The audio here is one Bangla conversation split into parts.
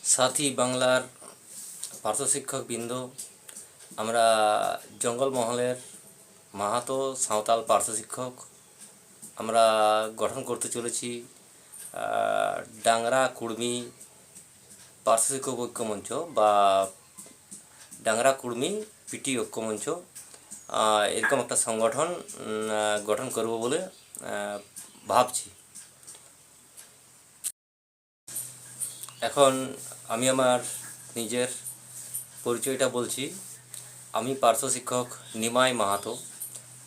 সাথী বাংলার পার্শ্ব শিক্ষকবৃন্দ, আমরা জঙ্গলমহলের মাহাতো সাঁওতাল পার্শ্ব শিক্ষক আমরা গঠন করতে চলেছি ডাংরা কুর্মী পার্শ্ব শিক্ষক ঐক্যমঞ্চ বা ডাংরা কুর্মী পিটি ঐক্যমঞ্চ, এরকম একটা সংগঠন গঠন করব বলে ভাবছি। এখন আমি আমার নিজের পরিচয়টা বলছি। আমি পার্শ্ব শিক্ষক নিমাই মাহাতো,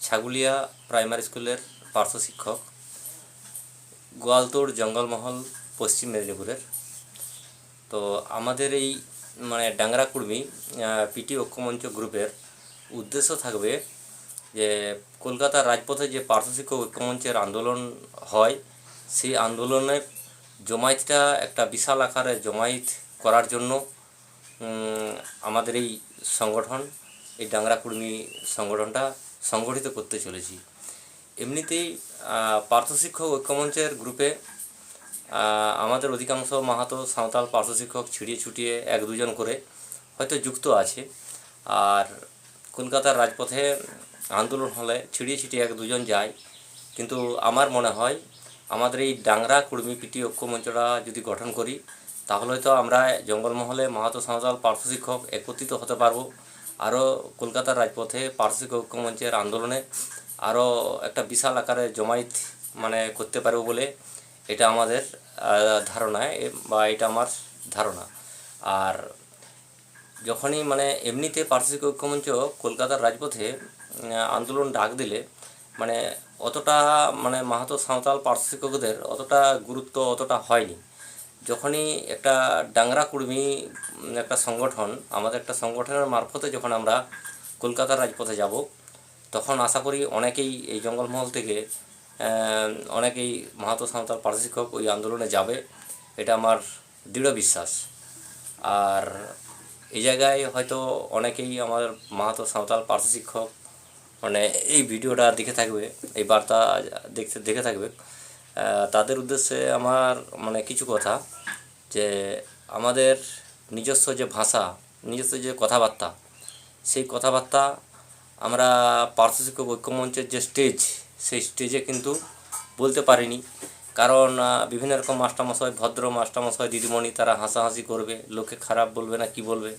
ছাগুলিয়া প্রাইমারি স্কুলের পার্শ্ব শিক্ষক, গোয়ালতোড় জঙ্গলমহল, পশ্চিম মেদিনীপুরের। তো আমাদের এই ডাংরা কুর্মী পিটি ঐক্যমঞ্চ গ্রুপের উদ্দেশ্য থাকবে যে কলকাতার রাজপথে যে পার্শ্ব শিক্ষক ঐক্যমঞ্চের আন্দোলন হয়, সেই আন্দোলনের জমায়েতটা একটা বিশাল আকারে জমায়েত করার জন্য আমাদের এই সংগঠন, এই ডাংরা কুর্মী সংগঠনটা সংগঠিত করতে চলেছি। এমনিতেই পার্শ্ব শিক্ষক ঐক্যমঞ্চের গ্রুপে আমাদের অধিকাংশ মাহাতো সাঁওতাল পার্শ্ব শিক্ষক ছিটিয়ে ছুটিয়ে এক দুজন করে হয়তো যুক্ত আছে, আর কলকাতার রাজপথে আন্দোলন হলে ছিটিয়ে ছিটিয়ে এক দুজন যায়। কিন্তু আমার মনে হয় আমাদের এই ডাংরা কুর্মী পিটি ঐক্যমঞ্চটা যদি গঠন করি, তাহলে হয়তো আমরা জঙ্গলমহলে মাহাতো সাঁওতাল পার্শ্ব শিক্ষক একত্রিত হতে পারবো, আরও কলকাতার রাজপথে পার্শ্ব শিক্ষক ঐক্যমঞ্চের আন্দোলনে আরও একটা বিশাল আকারে জমায়েত করতে পারবো বলে এটা আমাদের ধারণায়, বা এটা আমার ধারণা। আর যখনই এমনিতে পার্শ্ব শিক্ষক ঐক্যমঞ্চ কলকাতার রাজপথে আন্দোলন ডাক দিলে অতটা মাহাতো সাঁওতাল পার্শ্ব শিক্ষকদের অতটা গুরুত্ব অতটা হয়নি। যখনই একটা ডাংরা কুর্মী একটা সংগঠন, আমাদের একটা সংগঠনের মারফতে যখন আমরা কলকাতার রাজপথে যাব, তখন আশা করি অনেকেই এই জঙ্গলমহল থেকে অনেকেই মাহাতো সাঁওতাল পার্শ্ব শিক্ষক ওই আন্দোলনে যাবে, এটা আমার দৃঢ় বিশ্বাস। আর এই জায়গায় হয়তো অনেকেই আমার মাহাতো সাঁওতাল পার্শ্ব শিক্ষক এই ভিডিওটা দেখে থাকবে, এই বার্তা দেখে থাকবে। তাদের উদ্দেশ্যে আমার কিছু কথা, যে আমাদের নিজস্ব যে ভাষা, নিজস্ব যে কথাবার্তা, সেই কথাবার্তা আমরা পার্শ্ব শিক্ষক ঐক্যমঞ্চের যে স্টেজ, সেই স্টেজে কিন্তু বলতে পারিনি। কারণ বিভিন্ন রকম মাস্টারমশাই, ভদ্র মাস্টারমশাই দিদিমণি, তারা হাসাহাসি করবে, লোকে খারাপ বলবে না কি বলবে,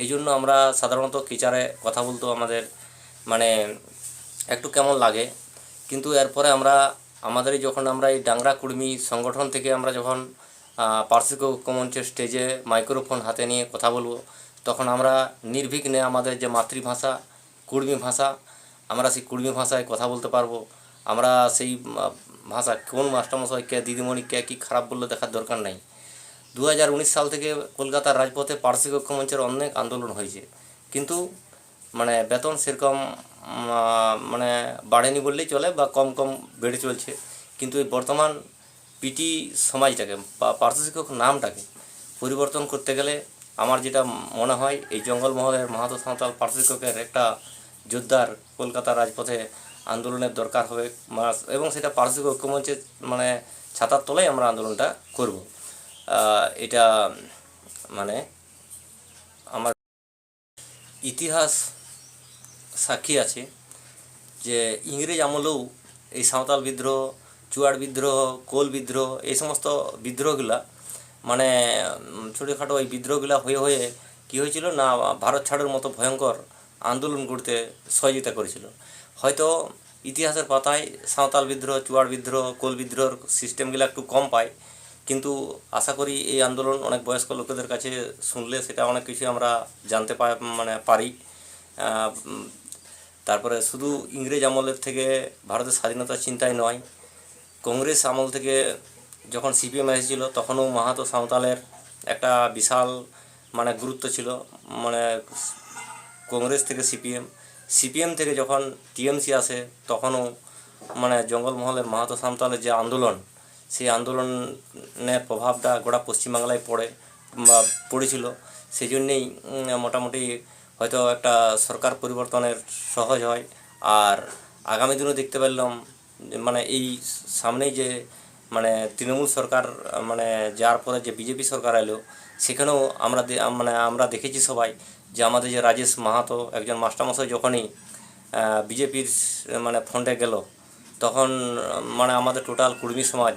এই জন্য আমরা সাধারণত কিচারে কথা বলতেও আমাদের একটু কেমন লাগে। কিন্তু এরপরে আমাদের যখন আমরা এই ডাংরা কুর্মী সংগঠন থেকে আমরা যখন পার্শ্ব শিক্ষক ঐক্যমঞ্চের স্টেজে মাইক্রোফোন হাতে নিয়ে কথা বলবো, তখন আমরা নির্বিঘ্নে আমাদের যে মাতৃভাষা কুর্মী ভাষা, আমরা সেই কুর্মী ভাষায় কথা বলতে পারবো। আমরা সেই ভাষা কোন মাস্টারমশাইকে দিদিমণিকে কী খারাপ বললে দেখার দরকার নেই। 2019 সাল থেকে কলকাতার রাজপথে পার্শ্ব শিক্ষক ঐক্যমঞ্চের অনেক আন্দোলন হয়েছে, কিন্তু বেতন সেরকম বাড়েনি বললেই চলে, বা কম কম বেড়ে চলছে। কিন্তু এই বর্তমান পিটি সমাজটাকে বা পার্শ্ব শিক্ষক নামটাকে পরিবর্তন করতে গেলে আমার যেটা মনে হয়, এই জঙ্গলমহলের মাহাতো সাঁওতাল পার্শ্ব শিক্ষকের একটা জোরদার কলকাতার রাজপথে আন্দোলনের দরকার হবে, এবং সেটা পার্শ্ব শিক্ষক ঐক্যমঞ্চের ছাতার তলায় আমরা আন্দোলনটা করব। এটা আমার ইতিহাস সাক্ষী আছে যে ইংরেজ আমলেও এই সাঁওতাল বিদ্রোহ, চুয়াড় বিদ্রোহ, কোল বিদ্রোহ, এই সমস্ত বিদ্রোহগুলা ছোটোখাটো এই বিদ্রোহগুলা হয়ে হয়ে কী হয়েছিল না, ভারত ছাড়ের মতো ভয়ঙ্কর আন্দোলন করতে সহযোগিতা করেছিল। হয়তো ইতিহাসের পাতায় সাঁওতাল বিদ্রোহ, চুয়াড় বিদ্রোহ, কোল বিদ্রোহর সিস্টেমগুলো একটু কম পায়, কিন্তু আশা করি এই আন্দোলন অনেক বয়স্ক লোকেদের কাছে শুনলে সেটা অনেক কিছু আমরা জানতে পারি। তারপরে শুধু ইংরেজ আমলের থেকে ভারতের স্বাধীনতার চিন্তায় নয়, কংগ্রেস আমল থেকে যখন সিপিএম এসেছিল, তখনও মাহাতো সাঁওতালের একটা বিশাল গুরুত্ব ছিল। কংগ্রেস থেকে সিপিএম থেকে যখন টিএমসি আসে, তখনও জঙ্গলমহলের মাহাতো সাঁওতালের যে আন্দোলন, সেই আন্দোলনের প্রভাবটা গোটা পশ্চিমবাংলায় পড়েছিল। সেই জন্যেই মোটামুটি হয়তো একটা সরকার পরিবর্তনের সহজ হয়। আর আগামী দিনও দেখতে পেলাম এই সামনেই যে মানে তৃণমূল সরকার মানে যার পরে যে বিজেপি সরকার এলো, সেখানেও আমরা দেখেছি সবাই যে আমাদের যে রাজেশ মাহাতো একজন মাস্টারমশাই যখনই বিজেপির মানে ফ্রন্টে গেল, তখন মানে আমাদের টোটাল কুর্মী সমাজ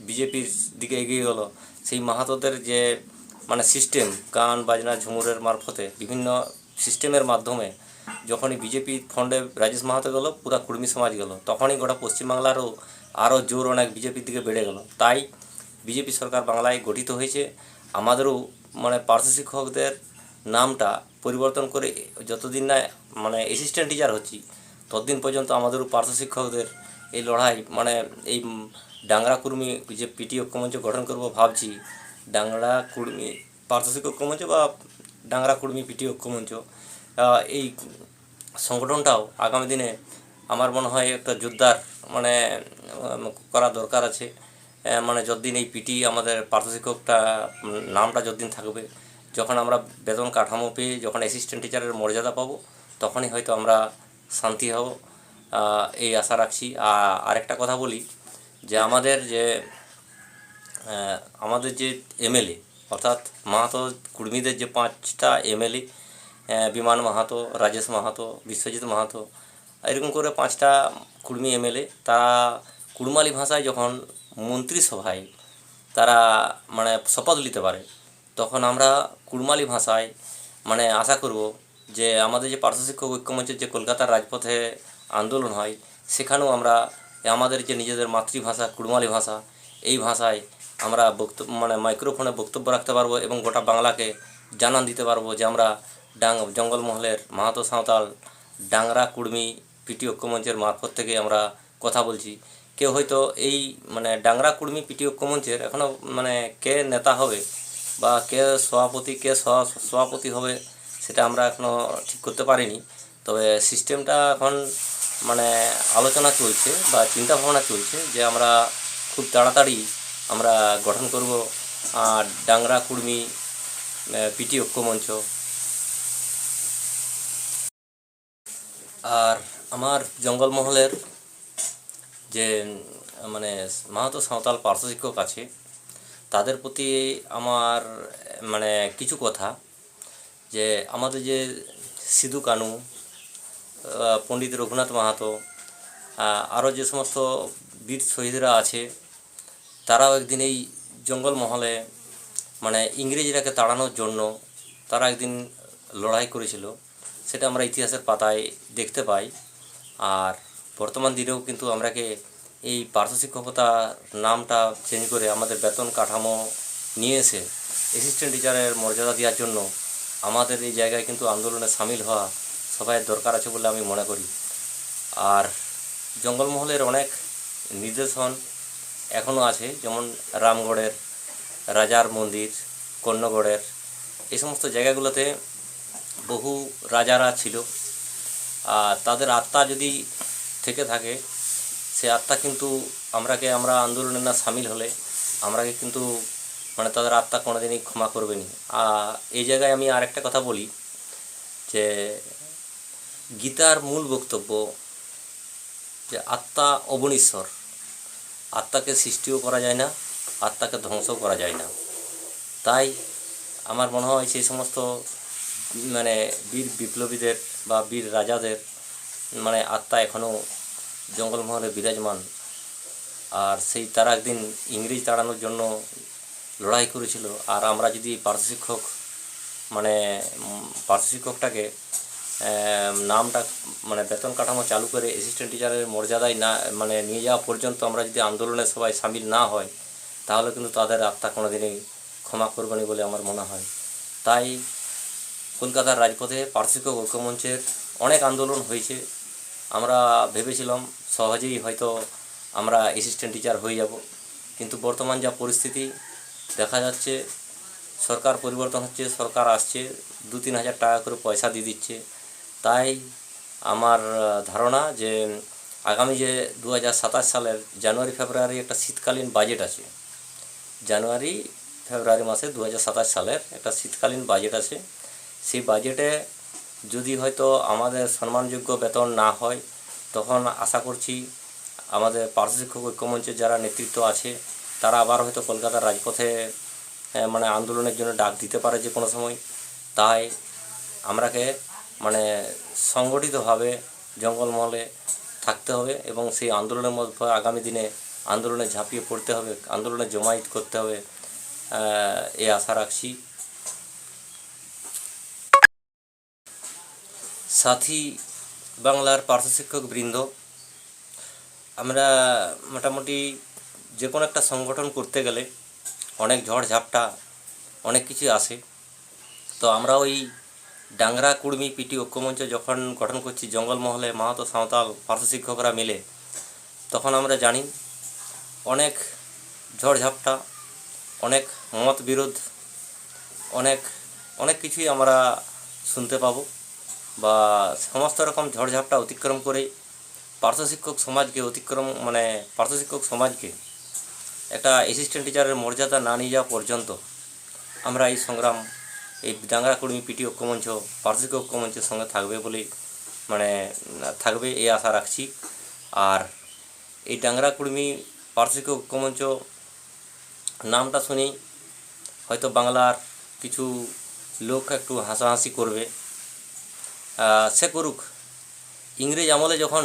বিজেপির দিকে এগিয়ে গেল। সেই মাহাতোদের যে মানে সিস্টেম, গান বাজনা ঝুমুরের মারফতে বিভিন্ন সিস্টেমের মাধ্যমে যখনই বিজেপি ফ্রন্টে রাজেশ মাহাতো গেল, পুরা কুর্মী সমাজ গেল, তখনই গোটা পশ্চিমবাংলারও আরও জোর অনেক বিজেপির দিকে বেড়ে গেল। তাই বিজেপি সরকার বাংলায় গঠিত হয়েছে। আমাদেরও মানে পার্শ্ব শিক্ষকদের নামটা পরিবর্তন করে যতদিন না মানে অ্যাসিস্ট্যান্ট টিচার হচ্ছি, ততদিন পর্যন্ত আমাদেরও পার্শ্ব শিক্ষকদের এই লড়াই মানে এই ডাংরা কুর্মী যে পিটি ঐক্যমঞ্চ গঠন করব ভাবছি, ডাংরা কুর্মী পার্শ্ব শিক্ষক ঐক্যমঞ্চ বা ডাংরা কুর্মী পিটি ঐক্যমঞ্চ, এই সংগঠনটাও আগামী দিনে আমার মনে হয় একটা জোরদার মানে করা দরকার আছে। মানে যতদিন এই পিটি আমাদের পার্শ্ব শিক্ষকটা নামটা যতদিন থাকবে, যখন আমরা বেতন কাঠামো পেয়ে যখন অ্যাসিস্ট্যান্ট টিচারের মর্যাদা পাবো, তখনই হয়তো আমরা শান্তি হব, এই আশা রাখছি। আরেকটা কথা বলি যে আমাদের যে এমএলএ, অর্থাৎ মাহাতো কুর্মীদের যে 5টা এমএলএ, বিমান মাহাতো, রাজেশ মাহাতো, বিশ্বজিৎ মাহাতো, এরকম করে 5টা কুর্মী এমএলএ, তারা কুড়মালি ভাষায় যখন মন্ত্রিসভায় তারা মানে শপথ নিতে পারে, তখন আমরা কুড়মালি ভাষায় মানে আশা করব যে আমাদের যে পার্শ্ব শিক্ষক ঐক্যমঞ্চের যে কলকাতার রাজপথে আন্দোলন হয়, সেখানেও আমরা আমাদের যে নিজেদের মাতৃভাষা কুড়মালি ভাষা, এই ভাষায় আমরা মানে মাইক্রোফোনে বক্তব্য রাখতে পারবো এবং গোটা বাংলাকে জানান দিতে পারবো যে আমরা জঙ্গলমহলের মাহাতো সাঁওতাল ডাংরা কুর্মী পিটি ঐক্যমঞ্চের মারফত থেকে আমরা কথা বলছি। কেউ হয়তো এই মানে ডাংরা কুর্মী পিটি ঐক্যমঞ্চের এখনও মানে কে নেতা হবে বা কে সভাপতি, কে সভাপতি হবে, সেটা আমরা এখনও ঠিক করতে পারিনি। তবে সিস্টেমটা এখন মানে আলোচনা চলছে বা চিন্তা ভাবনা চলছে যে আমরা খুব তাড়াতাড়ি আমরা গঠন করব ডাংরা কুর্মী পিটি ঐক্যমঞ্চ। আর আমার জঙ্গলমহলের যে মানে মাহাতো সাঁওতাল পার্শ্ব শিক্ষক আছে, তাদের প্রতি আমার মানে কিছু কথা, যে আমাদের যে সিধু কানু, পণ্ডিত রঘুনাথ মাহাতো, আরও যে সমস্ত বীর শহীদরা আছে, তারাও একদিন এই জঙ্গলমহলে মানে ইংরেজরাকে তাড়ানোর জন্য তারা একদিন লড়াই করেছিল। সেটা আমরা ইতিহাসের পাতায় দেখতে পাই। আর বর্তমান দিনেও কিন্তু আমরাকে এই পার্শ্ব শিক্ষকতার নামটা চেঞ্জ করে আমাদের বেতন কাঠামো নিয়ে এসে অ্যাসিস্ট্যান্ট টিচারের মর্যাদা দেওয়ার জন্য আমাদের এই জায়গায় কিন্তু আন্দোলনে সামিল হওয়া সবাই দরকার আছে বলে আমি মনে করি। আর জঙ্গলমহলের অনেক নিদর্শন এখনও আছে, যেমন রামগড়ের রাজার মন্দির, কন্যগড়ের, এই সমস্ত জায়গাগুলোতে বহু রাজারা ছিল। আর তাদের আত্মা যদি থেকে থাকে, সে আত্মা কিন্তু আমরা আন্দোলনে না সামিল হলে আমরাকে কিন্তু মানে তাদের আত্মা কোনোদিনই ক্ষমা করবে নি। এই জায়গায় আমি আরেকটা কথা বলি যে গীতার মূল বক্তব্য যে আত্মা অবনীশ্বর, আত্মাকে সৃষ্টিও করা যায় না, আত্মাকে ধ্বংসও করা যায় না। তাই আমার মনে হয় সেই সমস্ত মানে বীর বিপ্লবীদের বা বীর রাজাদের মানে আত্মা এখনও জঙ্গলমহলে বিরাজমান। আর সেই তারা একদিন ইংরেজ তাড়ানোর জন্য লড়াই করেছিল। আর আমরা যদি পার্শ্ব শিক্ষক মানে পার্শ্ব শিক্ষকটাকে নামটা মানে বেতন কাঠামো চালু করে অ্যাসিস্ট্যান্ট টিচারের মর্যাদায় না মানে নিয়ে যাওয়া পর্যন্ত আমরা যদি আন্দোলনে সবাই সামিল না হয়, তাহলে কিন্তু তাদের আত্মা কোনোদিনই ক্ষমা করবে না বলে আমার মনে হয়। তাই কলকাতার রাজপথে পার্শ্ব শিক্ষক ঐক্যমঞ্চের অনেক আন্দোলন হয়েছে। আমরা ভেবেছিলাম সহজেই হয়তো আমরা অ্যাসিস্ট্যান্ট টিচার হয়ে যাব, কিন্তু বর্তমান যা পরিস্থিতি দেখা যাচ্ছে, সরকার পরিবর্তন হচ্ছে, সরকার আসছে, 2-3 হাজার টাকা করে পয়সা দিয়ে দিচ্ছে। তাই আমার ধারণা যে আগামী যে 2027 সালের জানুয়ারি ফেব্রুয়ারি একটা শীতকালীন বাজেট আছে, জানুয়ারি ফেব্রুয়ারি মাসে 2027 সালের একটা শীতকালীন বাজেট আছে। সেই বাজেটে যদি হয়তো আমাদের সম্মানযোগ্য বেতন না হয়, তখন আশা করছি আমাদের পার্শ্ব শিক্ষক ঐক্যমঞ্চের যারা নেতৃত্ব আছে তারা আবার হয়তো কলকাতার রাজপথে মানে আন্দোলনের জন্য ডাক দিতে পারে যে কোনো সময়। তাই আমরাকে মানে সংগঠিতভাবে জঙ্গলমহলে থাকতে হবে এবং সেই আন্দোলনের মধ্যে আগামী দিনে আন্দোলনে ঝাঁপিয়ে পড়তে হবে, আন্দোলনে জমায়েত করতে হবে, এই আশা রাখছি। সাথী বাংলার পার্শ্ব শিক্ষক বৃন্দ, আমরা মোটামুটি যে কোনো একটা সংগঠন করতে গেলে অনেক ঝড় ঝাপটা অনেক কিছু আসে। তো আমরা ওই ডাংরা কুর্মী পিটি ঐক্যমঞ্চ যখন গঠন করছি জঙ্গলমহলে মাহাতো সাঁওতাল পার্শ্ব শিক্ষকরা মিলে, তখন আমরা জানি অনেক ঝড় ঝাপটা, অনেক মত বিরোধ, অনেক অনেক কিছুই আমরা শুনতে পাবো। বা সমস্ত রকম ঝড়ঝাপটা অতিক্রম করে পার্শ্ব শিক্ষক সমাজকে মানে পার্শ্ব শিক্ষক সমাজকে একটা অ্যাসিস্ট্যান্ট টিচারের মর্যাদা না নিয়ে যাওয়া পর্যন্ত আমরা এই সংগ্রাম, এই ডাংরা কুর্মী পিটি ঐক্যমঞ্চ পার্শ্ব শিক্ষক ঐক্যমঞ্চের সঙ্গে থাকবে বলে মানে থাকবে এই আশা রাখছি। আর এই ডাংরা কুর্মী পার্শ্ব শিক্ষক ঐক্যমঞ্চ নামটা শুনেই হয়তো বাংলার কিছু লোক একটু হাসাহাসি করবে, সে করুক। ইংরেজ আমলে যখন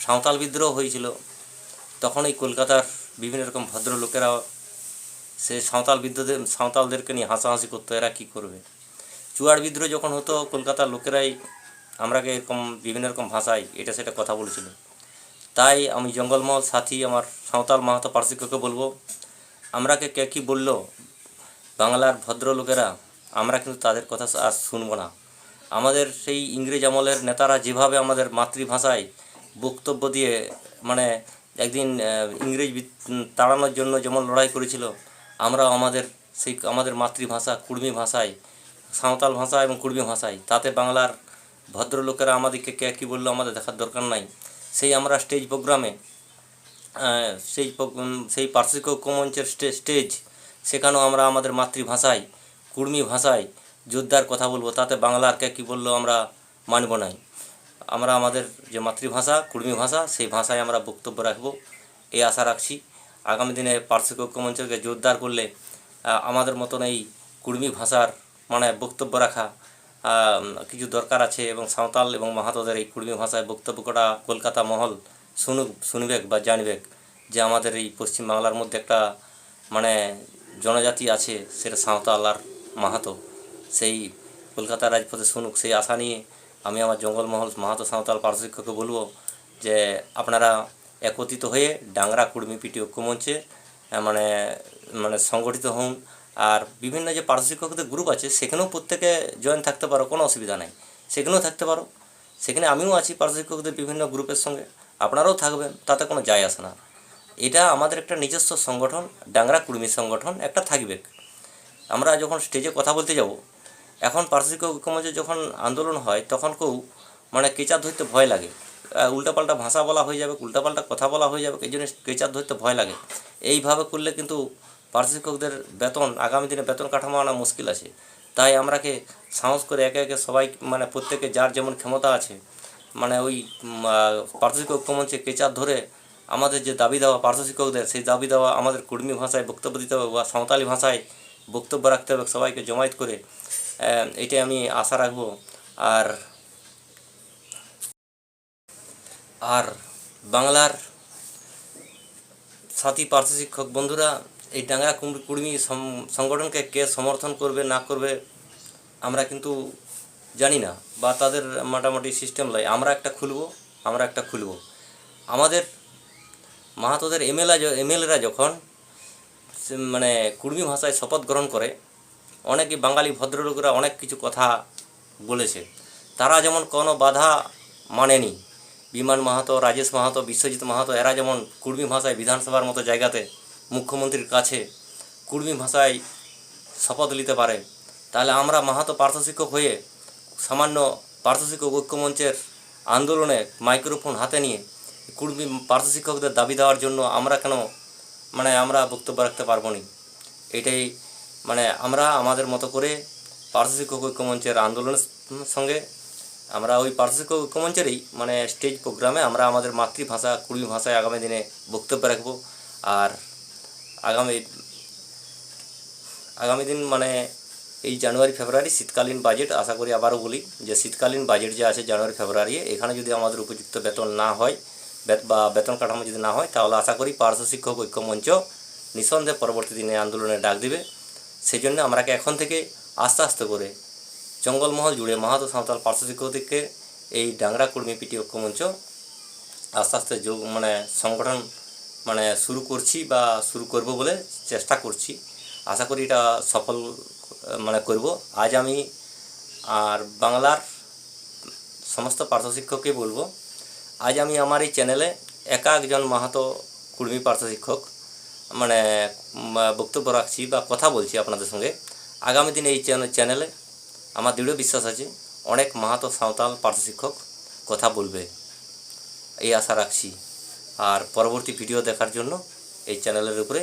সাঁওতাল বিদ্রোহ হয়েছিল তখন এই কলকাতার বিভিন্ন রকম ভদ্রলোকেরা সে সাঁওতালদেরকে নিয়ে হাসাহাসি করতো, এরা কী করবে। চুয়াড় বিদ্রোহ যখন হতো কলকাতার লোকেরাই আমরাকে এরকম বিভিন্ন রকম ভাষায় এটা সেটা কথা বলেছিল। তাই আমি জঙ্গলমহল সাথী আমার সাঁওতাল মাহাতো পার্শ্ব শিক্ষককে বলবো, আমরাকে কে কী বললো বাংলার ভদ্রলোকেরা, আমরা কিন্তু তাদের কথা আর শুনবো না। আমাদের সেই ইংরেজ আমলের নেতারা যেভাবে আমাদের মাতৃভাষায় বক্তব্য দিয়ে মানে একদিন ইংরেজ তাড়ানোর জন্য যেমন লড়াই করেছিল, আমরা আমাদের মাতৃভাষা কুর্মী ভাষায়, সাঁওতাল ভাষা এবং কুর্মী ভাষায়, তাতে বাংলার ভদ্রলোকেরা আমাদেরকে কে কী বললো আমাদের দেখার দরকার নাই। সেই আমরা স্টেজ প্রোগ্রামে সেই পার্শ্ব শিক্ষক ঐক্যমঞ্চের স্টেজ, সেখানেও আমরা আমাদের মাতৃভাষায় কুর্মী ভাষায় যোদ্ধার কথা বলবো, তাতে বাংলার কে কী বললো আমরা মানব নাই। আমরা আমাদের যে মাতৃভাষা কুর্মী ভাষা সেই ভাষায় আমরা বক্তব্য রাখবো, এই আশা রাখছি। আগামী দিনে পার্শ্ব শিক্ষক ঐক্যমঞ্চকে জোরদার করলে আমাদের মতন এই কুর্মী ভাষার মানে বক্তব্য রাখা কিছু দরকার আছে, এবং সাঁওতাল এবং মাহাতোদের এই কুর্মী ভাষায় বক্তব্য করা কলকাতা মহল শুনবেক বা জানবেক যে আমাদের এই পশ্চিমবাংলার মধ্যে একটা মানে জনজাতি আছে, সেটা সাঁওতাল আর মাহাতো, সেই কলকাতার রাজপথে শুনুক, সেই আশা নিয়ে আমি আমার জঙ্গলমহল মাহাতো সাঁওতাল পার্শ্ব শিক্ষককে বলবো যে আপনারা একত্রিত হয়ে ডাংরা কুর্মী পিটি ঐক্যমঞ্চে মানে মানে সংগঠিত হন। আর বিভিন্ন যে পার্শ্ব শিক্ষকদের গ্রুপ আছে সেখানেও প্রত্যেকে জয়েন থাকতে পারো, কোনো অসুবিধা নাই, সেখানেও থাকতে পারো। সেখানে আমিও আছি পার্শ্ব শিক্ষকদের বিভিন্ন গ্রুপের সঙ্গে, আপনারাও থাকবেন, তাতে কোনো যায় আসে না। এটা আমাদের একটা নিজস্ব সংগঠন, ডাংরা কুর্মী সংগঠন একটা থাকবে। আমরা যখন স্টেজে কথা বলতে যাব, এখন পার্শ্ব শিক্ষক ঐক্যমঞ্চে যখন আন্দোলন হয় তখন কেউ মানে কেচার ধরতে ভয় লাগে, উল্টাপাল্টা ভাষা বলা হয়ে যাবে, উল্টাপাল্টা কথা বলা হয়ে যাবে, এই জন্য কেচার ধরতে ভয় লাগে। এইভাবে করলে কিন্তু পার্শ্ব শিক্ষকদের বেতন আগামী দিনে বেতন কাঠামো আনা মুশকিল আছে। তাই আমরাকে সাহস করে একে একে সবাই মানে প্রত্যেকে যার যেমন ক্ষমতা আছে মানে ওই পার্শ্ব শিক্ষক ঐক্যমঞ্চে কেচার ধরে আমাদের যে দাবি দেওয়া পার্শ্ব শিক্ষকদের, সেই দাবি দেওয়া আমাদের কুর্মী ভাষায় বক্তব্য দিতে হবে বা সাঁওতালি ভাষায় বক্তব্য রাখতে হবে, সবাইকে জমায়েত করে, এটাই আমি আশা রাখবো। আর আর বাংলার সাথী পার্শ্ব শিক্ষক বন্ধুরা, এই ডাংরা কুর্মী সংগঠনকে কে সমর্থন করবে না করবে আমরা কিন্তু জানি না, বা তাদের মোটামুটি সিস্টেম লয়। আমরা একটা খুলব। আমাদের মাহাতোদের এমএলএরা যখন মানে কুর্মী ভাষায় শপথ গ্রহণ করে, অনেকে বাঙালি ভদ্রলোকেরা অনেক কিছু কথা বলেছে, তারা যেমন কোনো বাধা মানেনি। বিমান মাহাতো, রাজেশ মাহাতো, বিশ্বজিৎ মাহাতো, এরা যেমন কুর্মী ভাষায় বিধানসভার মতো জায়গাতে মুখ্যমন্ত্রীর কাছে কুর্মী ভাষায় শপথ নিতে পারে, তাহলে আমরা মাহাতো পার্শ্ব শিক্ষক হয়ে সামান্য পার্শ্ব শিক্ষক ঐক্যমঞ্চের আন্দোলনে মাইক্রোফোন হাতে নিয়ে কুর্মী পার্শ্ব শিক্ষকদের দাবি দেওয়ার জন্য আমরা কেন মানে আমরা বক্তব্য রাখতে পারবো না। এটাই মানে আমরা আমাদের মতো করে পার্শ্ব শিক্ষক ঐক্যমঞ্চের আন্দোলনের সঙ্গে আমরা ওই পার্শ্বশিক্ষক ঐক্যমঞ্চেরই মানে স্টেজ প্রোগ্রামে আমরা আমাদের মাতৃভাষা কুড়মি ভাষায় আগামী দিনে বক্তব্য রাখবো। আর আগামী আগামী দিন মানে এই জানুয়ারি ফেব্রুয়ারি শীতকালীন বাজেট, আশা করি আবারও বলি যে শীতকালীন বাজেট যে আছে জানুয়ারি ফেব্রুয়ারি, এখানে যদি আমাদের উপযুক্ত বেতন না হয় বা বেতন কাঠামো যদি না হয়, তাহলে আশা করি পার্শ্ব শিক্ষক ঐক্যমঞ্চ নিঃসন্দেহে পরবর্তী দিনে আন্দোলনে ডাক দিবে। সেই জন্য আমরা এখন থেকে আস্তে আস্তে করে জঙ্গলমহল জুড়ে মাহাতো সাঁওতাল পার্শ্ব শিক্ষকদেরকে এই ডাংরা কুর্মী পিটি ঐক্যমঞ্চ আস্তে আস্তে মানে সংগঠন মানে শুরু করছি বা শুরু করব বলে চেষ্টা করছি। আশা করি এটা সফল মানে করব। আজ আমি আর বাংলার সমস্ত পার্শ্ব শিক্ষককে বলবো, আজ আমি আমার এই চ্যানেলে একা একজন মাহাতো কুর্মী পার্শ্ব শিক্ষক মানে বক্তব্য রাখছি বা কথা বলছি আপনাদের সঙ্গে। আগামী দিনে এই চ্যানেলে আমার দৃঢ় বিশ্বাস আছে অনেক মাহাতো সাঁওতাল পার্শ্ব শিক্ষক কথা বলবে, এই আশা রাখছি। আর পরবর্তী ভিডিও দেখার জন্য এই চ্যানেলের উপরে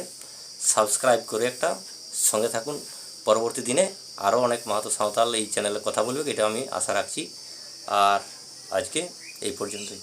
সাবস্ক্রাইব করে একটা সঙ্গে থাকুন। পরবর্তী দিনে আরও অনেক মাহাতো সাঁওতাল এই চ্যানেলে কথা বলবে, এটা আমি আশা রাখছি। আর আজকে এই পর্যন্তই।